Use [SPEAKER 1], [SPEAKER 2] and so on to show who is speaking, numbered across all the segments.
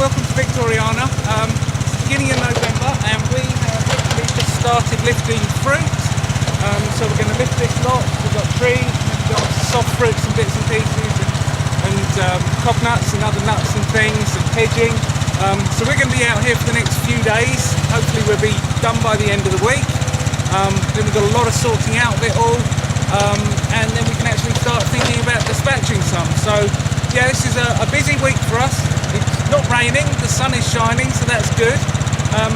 [SPEAKER 1] welcome to Victoriana. It's the beginning of November and we have actually just started lifting fruit. So we're going to lift this lot. We've got trees, we've got soft fruits and bits and pieces and coconuts and other nuts and things and hedging. So we're going to be out here for the next few days. Hopefully we'll be done by the end of the week. Then we've got a lot of sorting out of it all. And then we can actually start thinking about dispatching some. So yeah, this is a busy week for us. It's not raining, the sun is shining, so that's good. I'm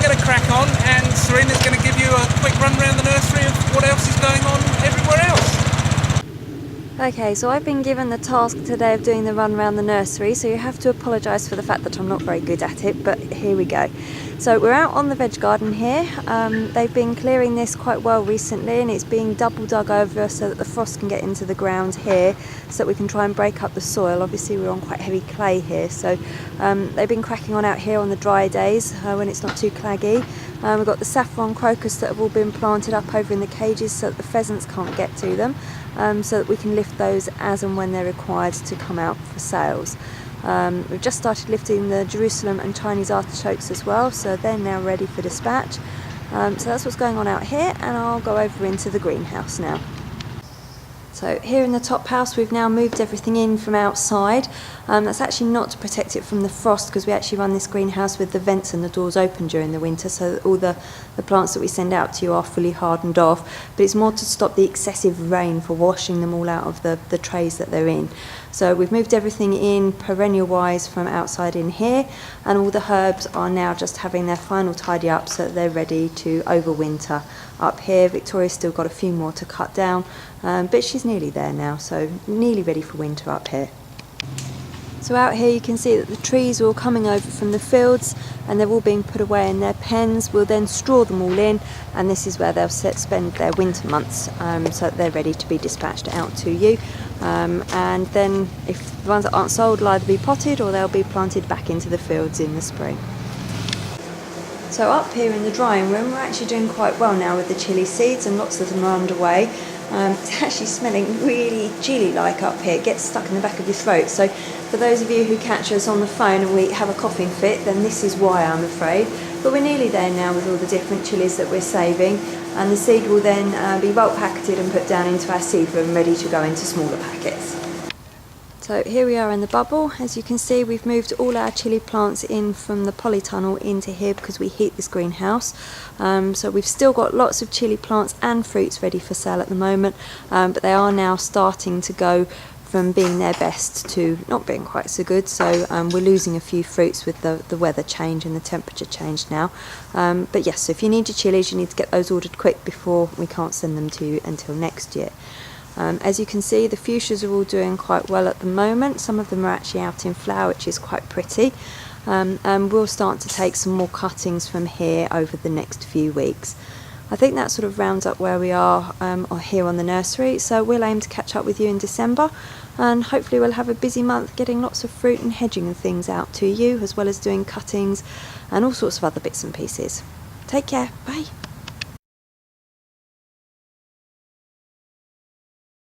[SPEAKER 1] going to crack on and Serena's going to give you a quick run around the nursery of what else is going on everywhere else.
[SPEAKER 2] Okay, so I've been given the task today of doing the run around the nursery, so you have to apologise for the fact that I'm not very good at it, but here we go. So we're out on the veg garden here. They've been clearing this quite well recently and it's being double dug over so that the frost can get into the ground here so that we can try and break up the soil. Obviously we're on quite heavy clay here, so they've been cracking on out here on the dry days when it's not too claggy. We've got the saffron crocus that have all been planted up over in the cages so that the pheasants can't get to them, so that we can lift those as and when they're required to come out for sales. We've just started lifting the Jerusalem and Chinese artichokes as well, so they're now ready for dispatch. So that's what's going on out here, and I'll go over into the greenhouse now. So here in the top house we've now moved everything in from outside. That's actually not to protect it from the frost, because we actually run this greenhouse with the vents and the doors open during the winter so that all the plants that we send out to you are fully hardened off, but it's more to stop the excessive rain for washing them all out of the trays that they're in. So we've moved everything in perennial wise from outside in here, and all the herbs are now just having their final tidy up so that they're ready to overwinter up here. Victoria's still got a few more to cut down, but she's nearly there now, so nearly ready for winter up here. So out here you can see that the trees are all coming over from the fields and they're all being put away in their pens. We'll then straw them all in, and this is where they'll spend their winter months, so that they're ready to be dispatched out to you. And then if the ones that aren't sold will either be potted or they'll be planted back into the fields in the spring. So up here in the drying room we're actually doing quite well now with the chilli seeds, and lots of them are underway. It's actually smelling really chilli-like up here. It gets stuck in the back of your throat. So for those of you who catch us on the phone and we have a coughing fit, then this is why, I'm afraid. But we're nearly there now with all the different chillies that we're saving, and the seed will then be bulk packeted and put down into our seed room, ready to go into smaller packets. So here we are in the bubble. As you can see, we've moved all our chilli plants in from the polytunnel into here because we heat this greenhouse. So we've still got lots of chilli plants and fruits ready for sale at the moment, but they are now starting to go from being their best to not being quite so good. So we're losing a few fruits with the weather change and the temperature change now. But yes, so if you need your chillies, you need to get those ordered quick before we can't send them to you until next year. As you can see, the fuchsias are all doing quite well at the moment. Some of them are actually out in flower, which is quite pretty. And we'll start to take some more cuttings from here over the next few weeks. I think that sort of rounds up where we are here on the nursery. So we'll aim to catch up with you in December, and hopefully we'll have a busy month getting lots of fruit and hedging and things out to you, as well as doing cuttings and all sorts of other bits and pieces. Take care. Bye.